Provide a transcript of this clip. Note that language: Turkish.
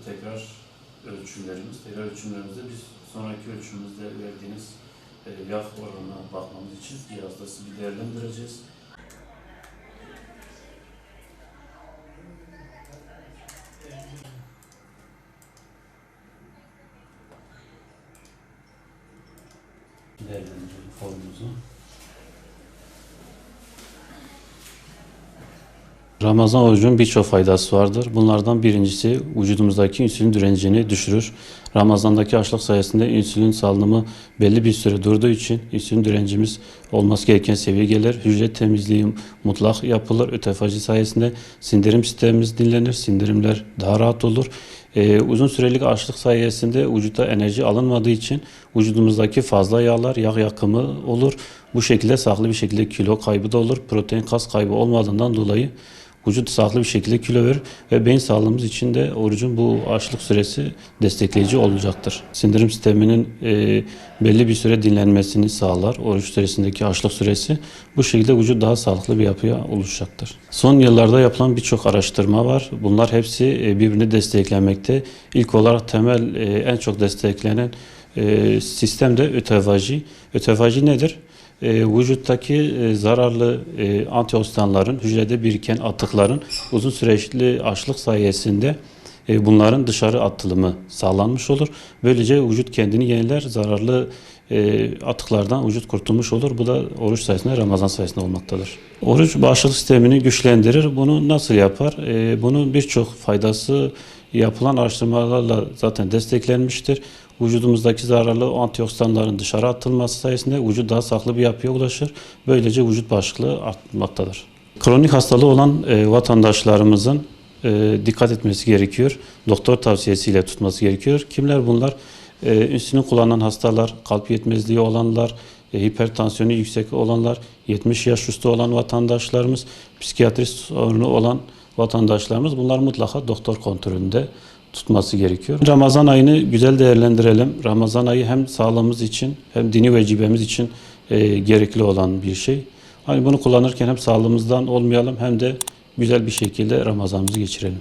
tekrar ölçümlerimiz. Tekrar ölçümlerimizde biz sonraki ölçümümüzde verdiğiniz yağ oranına bakmamız için cihazda sizi bir değerlendireceğiz. Değerlendirelim formumuzu. Ramazan orucunun birçok faydası vardır. Bunlardan birincisi vücudumuzdaki insülin direncini düşürür. Ramazandaki açlık sayesinde insülin salınımı belli bir süre durduğu için insülin direncimiz olması gereken seviyeye gelir. Hücre temizliği mutlak yapılır. Ötofaji sayesinde sindirim sistemimiz dinlenir. Sindirimler daha rahat olur. Uzun süreli açlık sayesinde vücutta enerji alınmadığı için vücudumuzdaki fazla yağlar, yağ yakımı olur. Bu şekilde sağlıklı bir şekilde kilo kaybı da olur. Protein kas kaybı olmadığından dolayı vücut sağlıklı bir şekilde kilo verir ve beyin sağlığımız için de orucun bu açlık süresi destekleyici olacaktır. Sindirim sisteminin belli bir süre dinlenmesini sağlar oruç süresindeki açlık süresi. Bu şekilde vücut daha sağlıklı bir yapıya oluşacaktır. Son yıllarda yapılan birçok araştırma var. Bunlar hepsi birbirini desteklemekte. İlk olarak temel en çok desteklenen sistem de ötofaji. Ötofaji nedir? Vücuttaki zararlı antioksidanların, hücrede biriken atıkların uzun süreçli açlık sayesinde bunların dışarı atılımı sağlanmış olur. Böylece vücut kendini yeniler, zararlı atıklardan vücut kurtulmuş olur. Bu da oruç sayesinde, Ramazan sayesinde olmaktadır. Oruç bağışıklık sistemini güçlendirir. Bunu nasıl yapar? Bunun birçok faydası yapılan araştırmalarla zaten desteklenmiştir. Vücudumuzdaki zararlı antioksidanların dışarı atılması sayesinde vücut daha sağlıklı bir yapıya ulaşır. Böylece vücut bağışıklığı artmaktadır. Kronik hastalığı olan vatandaşlarımızın dikkat etmesi gerekiyor. Doktor tavsiyesiyle tutması gerekiyor. Kimler bunlar? İnsülin kullanan hastalar, kalp yetmezliği olanlar, hipertansiyonu yüksek olanlar, 70 yaş üstü olan vatandaşlarımız, psikiyatri sorunu olan vatandaşlarımız, bunlar mutlaka doktor kontrolünde tutması gerekiyor. Ramazan ayını güzel değerlendirelim. Ramazan ayı hem sağlığımız için hem dini vecibemiz için gerekli olan bir şey. Hani bunu kullanırken hem sağlığımızdan olmayalım hem de güzel bir şekilde Ramazanımızı geçirelim.